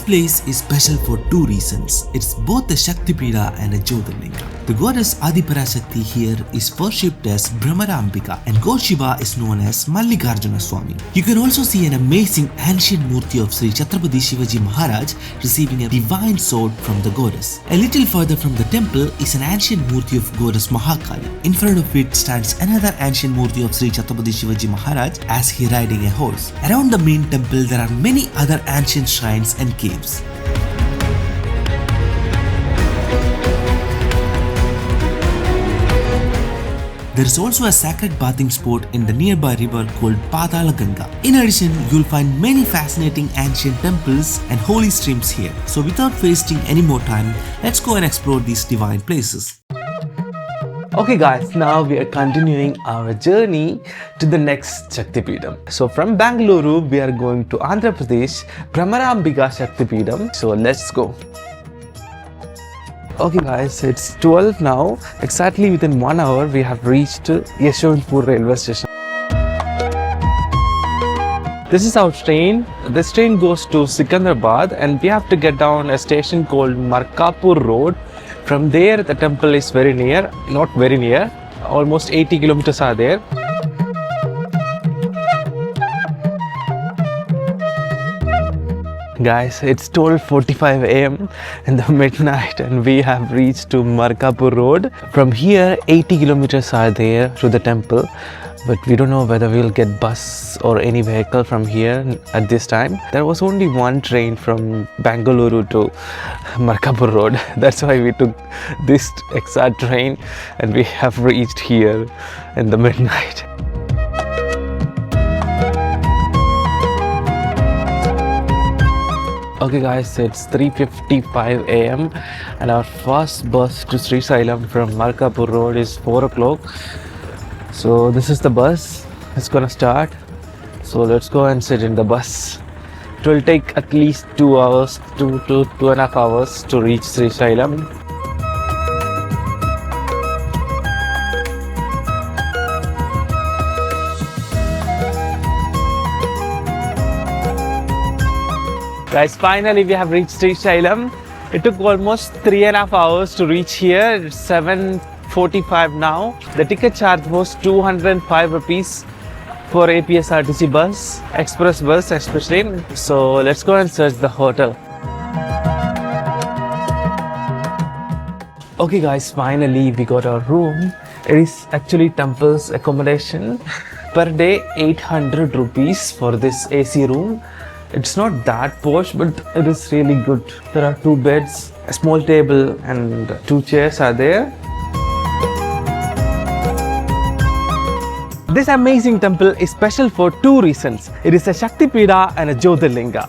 place is special for two reasons. It's both a Shakti Peetha and a Jyotirlinga. The goddess Adi Parashakti here is worshipped as Brahmarambika and God Shiva is known as Mallikarjuna Swami. You can also see an amazing ancient murti of Sri Chhatrapati Shivaji Maharaj receiving a divine sword from the goddess. A little further from the temple is an ancient murti of goddess Mahakali. In front of it stands another ancient murti of Sri Chhatrapati Shivaji Maharaj as he riding a horse. Around the main temple there are many other ancient shrines and caves. There is also a sacred bathing spot in the nearby river called Paatala Ganga. In addition, you will find many fascinating ancient temples and holy streams here. So without wasting any more time, let's go and explore these divine places. Okay guys, now we are continuing our journey to the next Shakti Peetham. So from Bangalore, we are going to Andhra Pradesh, Brahmarambika Shakti Peetham. So let's go. Okay guys, it's 12 now. Exactly within 1 hour, we have reached Yeshwanthpur railway station. This is our train. This train goes to Secunderabad and we have to get down a station called Markapur Road. From there, the temple is very near, not very near, almost 80 kilometers are there. Guys, it's 12:45 AM in the midnight and we have reached to Markapur Road. From here, 80 kilometers are there to the temple. But we don't know whether we'll get bus or any vehicle from here at this time. There was only one train from Bangalore to Markapur Road. That's why we took this exact train and we have reached here in the midnight. Okay guys, it's 3:55 AM and our first bus to Srisailam from Markapur Road is 4 o'clock. So this is the bus, it's gonna start. So let's go and sit in the bus. It will take at least 2 hours, 2.5 hours to reach Srisailam. Guys, finally we have reached Srisailam. It took almost 3.5 hours to reach here. It's 7:45 now. The ticket charge was 205 rupees for APSRTC bus, express bus especially. So let's go and search the hotel. Okay guys, finally we got our room. It is actually temple's accommodation. Per day 800 rupees for this AC room. It's not that posh, but it is really good. There are 2 beds, a small table and 2 chairs are there. This amazing temple is special for 2 reasons. It is a Shakti Peetha and a Jyotirlinga.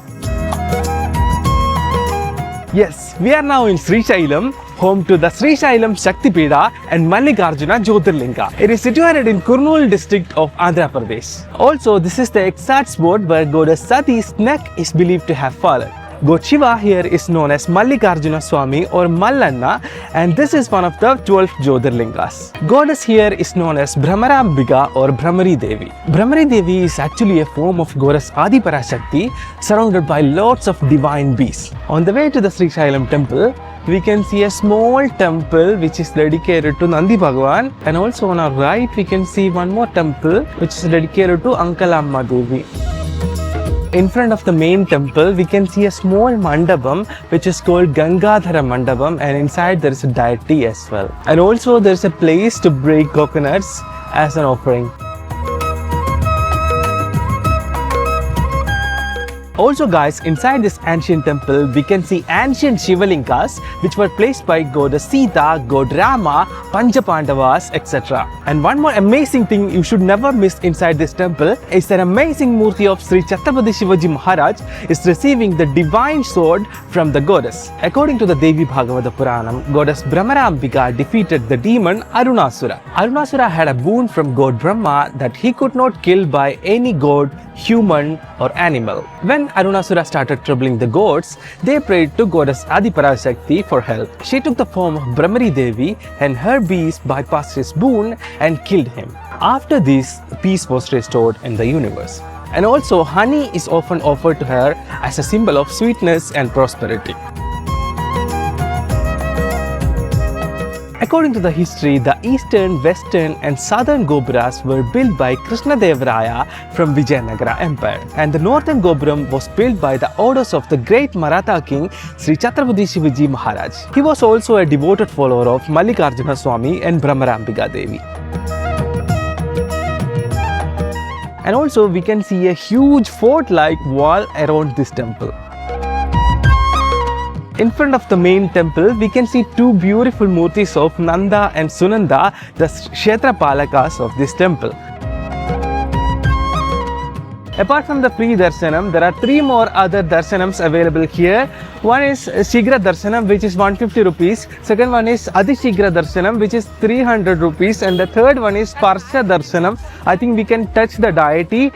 Yes, we are now in Srisailam, home to the Srisailam Shakti Peetha and Mallikarjuna Jyotirlinga. It is situated in Kurnool district of Andhra Pradesh. Also, this is the exact spot where Goddess Sati's neck is believed to have fallen. God Shiva here is known as Mallikarjuna Swami or Mallanna, and this is one of the 12 Jyotirlingas. Goddess here is known as Brahmarambika or Bhramari Devi. Bhramari Devi is actually a form of Goddess Adi Parashakti surrounded by lots of divine beasts. On the way to the Srisailam Temple, we can see a small temple which is dedicated to Nandi Bhagwan, and also on our right we can see one more temple which is dedicated to Ankalamma Devi. In front of the main temple, we can see a small mandapam which is called Gangadhara Mandapam, and inside there is a deity as well. And also there is a place to break coconuts as an offering. Also guys, inside this ancient temple, we can see ancient Shivalingas which were placed by Goddess Sita, God Rama, Panchapandavas, etc. And one more amazing thing you should never miss inside this temple is an amazing murti of Sri Chhatrapati Shivaji Maharaj is receiving the divine sword from the goddess. According to the Devi Bhagavata Purana, Goddess Brahmarambika defeated the demon Arunasura. Arunasura had a boon from God Brahma that he could not kill by any god, human or animal. When Arunasura started troubling the gods, they prayed to Goddess Adi Parashakti for help. She took the form of Bhramari Devi and her bees bypassed his boon and killed him. After this, peace was restored in the universe. And also honey is often offered to her as a symbol of sweetness and prosperity. According to the history, the eastern, western and southern Gopuras were built by Krishnadevaraya from Vijayanagara Empire, and the northern Gopuram was built by the orders of the great Maratha king Sri Chhatrapati Shivaji Maharaj. He was also a devoted follower of Mallikarjuna Swami and Brahmarambika Devi. And also we can see a huge fort-like wall around this temple. In front of the main temple, we can see two beautiful murtis of Nanda and Sunanda, the Kshetrapalakas of this temple. Apart from the free darshanam, there are three more other darshanams available here. One is Shigra Darshanam, which is 150 rupees. Second one is Adi Shigra Darshanam, which is 300 rupees. And the third one is Sparsha Darshanam. I think we can touch the deity,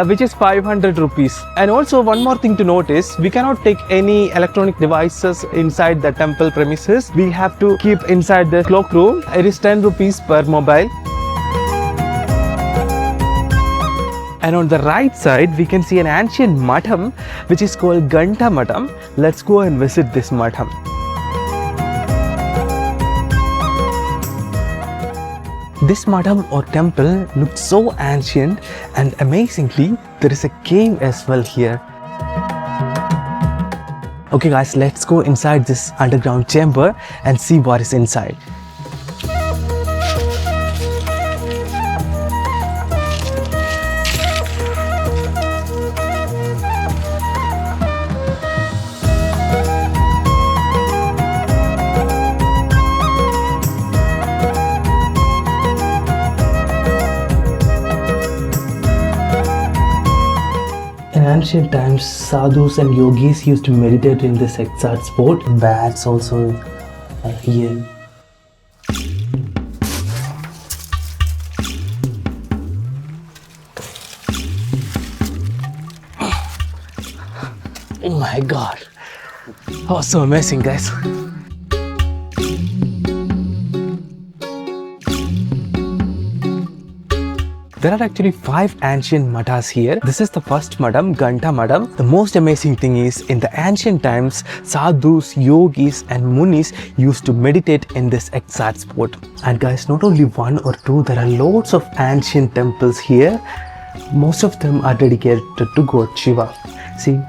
which is 500 rupees. And also one more thing to notice, we cannot take any electronic devices inside the temple premises. We have to keep inside the cloakroom. It is 10 rupees per mobile. And on the right side, we can see an ancient matham, which is called Ganta Matham. Let's go and visit this matham. This matham or temple looks so ancient, and amazingly, there is a cave as well here. Okay guys, let's go inside this underground chamber and see what is inside. In ancient times, sadhus and yogis used to meditate in this exact spot. Bats also are here. Oh my god, that was so amazing, guys. There are actually 5 ancient mathas here. This is the first madam, Ganta Madam. The most amazing thing is, in the ancient times, sadhus, yogis and munis used to meditate in this exact spot. And guys, not only one or two, there are loads of ancient temples here. Most of them are dedicated to God Shiva. See,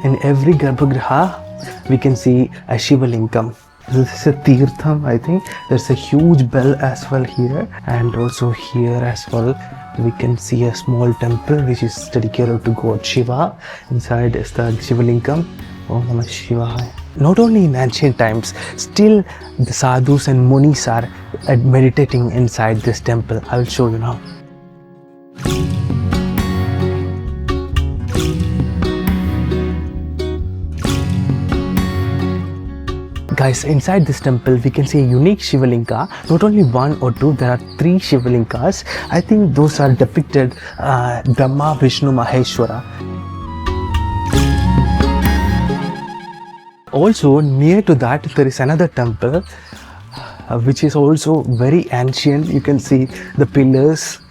in every Garbhagriha, we can see a Shiva Lingam. This is a Tirtham, I think. There's a huge bell as well here, and also here as well we can see a small temple which is dedicated to God Shiva. Inside is the Shiva Lingam. Om Namah Shivaya. Not only in ancient times, still the sadhus and munis are meditating inside this temple. I will show you now. Guys, inside this temple we can see a unique Shivalinga. Not only one or two, there are 3 Shivalingas. I think those are depicted Brahma, Vishnu, Maheshwara. Also near to that there is another temple which is also very ancient. You can see the pillars.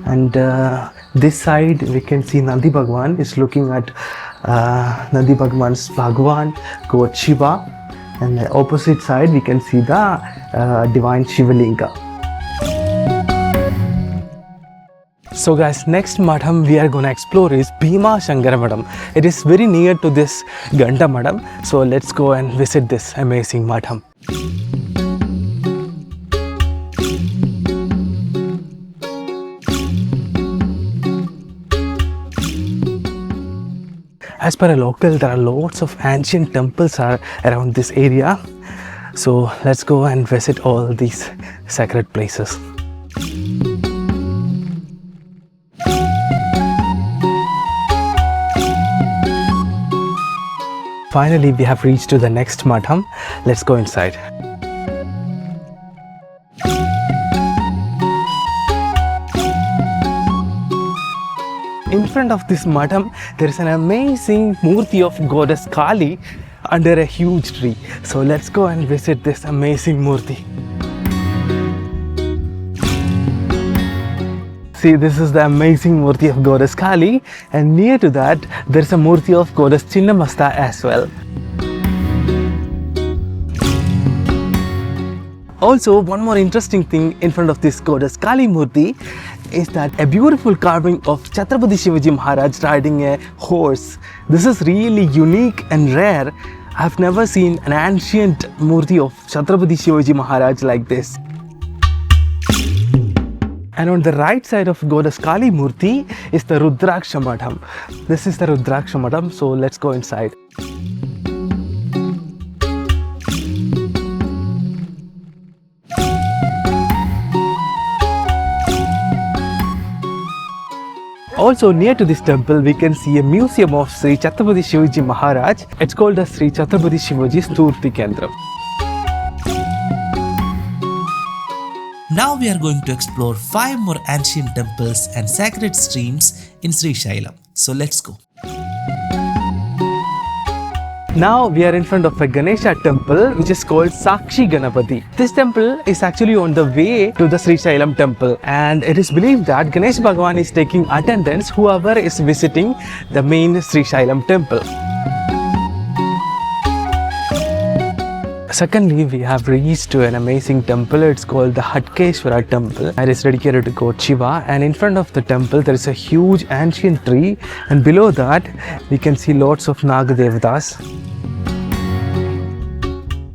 And this side we can see Nandi Bhagwan is looking at Nandi Bhagwan's Bhagwan, God Shiva, and the opposite side we can see the divine Shivalinga. So guys, next madam we are gonna explore is Bhima Shankara Madam. It is very near to this Ganta Madam. So let's go and visit this amazing madam. As per a local, there are lots of ancient temples around this area. So let's go and visit all these sacred places. Finally, we have reached to the next madam. Let's go inside. In front of this madam, there is an amazing murti of Goddess Kali under a huge tree. So let's go and visit this amazing murti. See, this is the amazing Murti of Goddess Kali, and near to that there is a Murti of Goddess Chinnamasta as well. Also, one more interesting thing in front of this Goddess Kali Murti is that a beautiful carving of Chhatrapati Shivaji Maharaj riding a horse. This is really unique and rare. I've never seen an ancient Murti of Chhatrapati Shivaji Maharaj like this. And on the right side of Goddess Kali Murti is the Rudraksha Madham. This is the Rudraksha Madham, so let's go inside. Also near to this temple we can see a museum of Sri Chhatrapati Shivaji Maharaj. It's called as Sri Chhatrapati Shivaji Sturti Kendra. Now we are going to explore 5 more ancient temples and sacred streams in Srisailam. So let's go. Now we are in front of a Ganesha temple which is called Sakshi Ganapati. This temple is actually on the way to the Srisailam temple, and it is believed that Ganesh Bhagavan is taking attendance whoever is visiting the main Srisailam temple. Secondly, we have reached to an amazing temple. It's called the Hatkeshwara temple. It is dedicated to God Shiva, and in front of the temple there is a huge ancient tree, and below that we can see lots of Nagadevatas.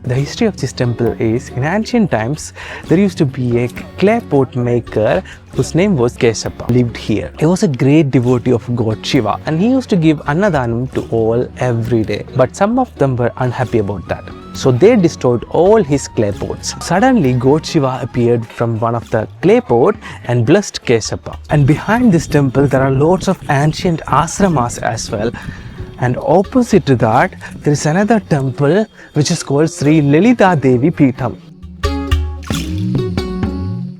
The history of this temple is, in ancient times, there used to be a clay pot maker whose name was Kesapa, lived here. He was a great devotee of God Shiva, and he used to give Annadanam to all every day. But some of them were unhappy about that, so they destroyed all his clay pots. Suddenly, God Shiva appeared from one of the clay pot and blessed Kesapa. And behind this temple, there are lots of ancient ashramas as well. And opposite to that, there is another temple which is called Sri Lalita Devi Peetha.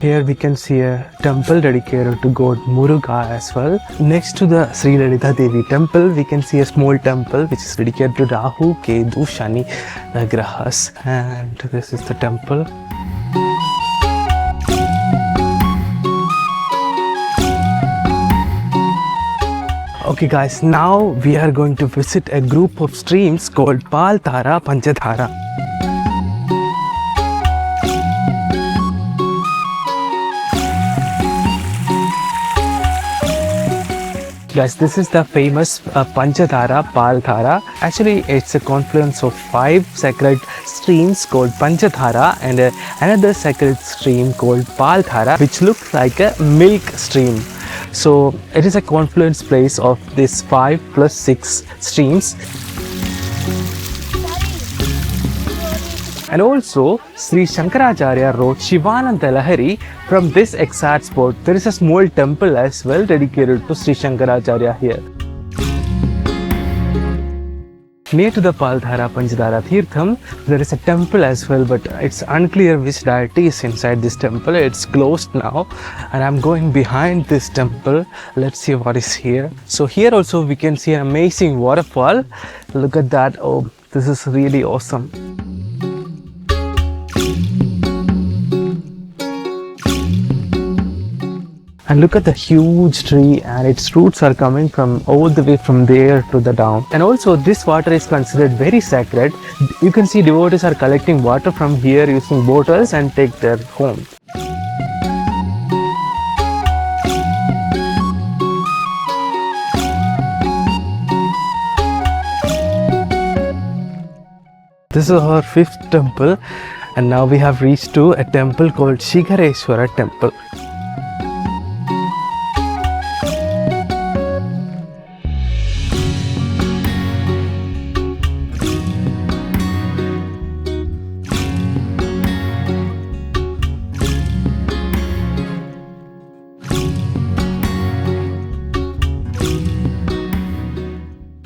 Here we can see a temple dedicated to God Muruga as well. Next to the Sri Lalita Devi temple, we can see a small temple which is dedicated to Rahu, Ketu, Shani, the Grahas. And this is the temple. Okay guys, now we are going to visit a group of streams called Paatala, Panchadhara. Guys, this is the famous Panchadhara, Paatala. Actually, it's a confluence of 5 sacred streams called Panchadhara and another sacred stream called Paatala, which looks like a milk stream. So it is a confluence place of these 5 plus 6 streams. And also Sri Shankaracharya wrote Shivananda Lahari. From this exact spot there is a small temple as well dedicated to Sri Shankaracharya here. Near to the Paatala Panchadhara Tirtham, there is a temple as well, but it's unclear which deity is inside this temple. It's closed now, and I'm going behind this temple. Let's see what is here. So here also we can see an amazing waterfall. Look at that. Oh, this is really awesome. And look at the huge tree, and its roots are coming from all the way from there to the down. And also this water is considered very sacred. You can see devotees are collecting water from here using bottles and take their home. This is our 5th temple, and now we have reached to a temple called Shigareshwara temple.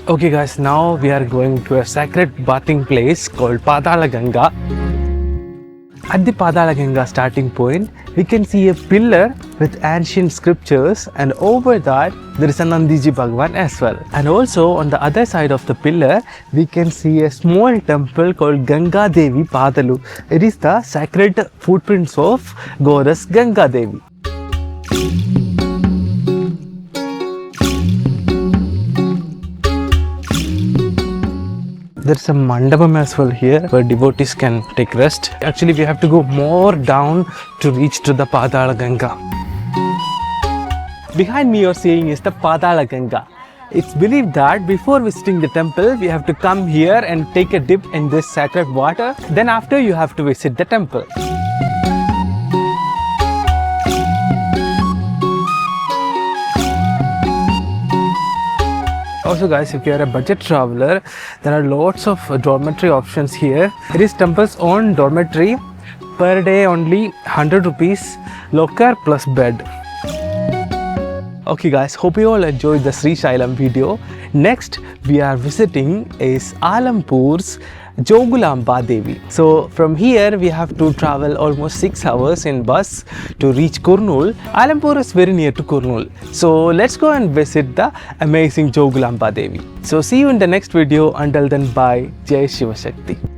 Okay guys, now we are going to a sacred bathing place called Paatala Ganga. At the Paatala Ganga starting point, we can see a pillar with ancient scriptures, and over that there is a Nandiji Bhagavan as well. And also on the other side of the pillar, we can see a small temple called Ganga Devi Padalu. It is the sacred footprints of Goddess Ganga Devi. There's a mandapam as well here where devotees can take rest. Actually, we have to go more down to reach to the Paatala Ganga. Behind me you're seeing is the Paatala Ganga. It's believed that before visiting the temple, we have to come here and take a dip in this sacred water. Then after you have to visit the temple. Also guys, if you are a budget traveler, there are lots of dormitory options here. It is temple's own dormitory. Per day only 100 rupees, locker plus bed. Okay guys, hope you all enjoyed the Srisailam video. Next we are visiting is Alampur's Jyotirlinga Devi. So from here we have to travel almost 6 hours in bus to reach Kurnool. Alampur is very near to Kurnool. So let's go and visit the amazing Jyotirlinga Devi. So see you in the next video. Until then, bye. Jai Shiva Shakti.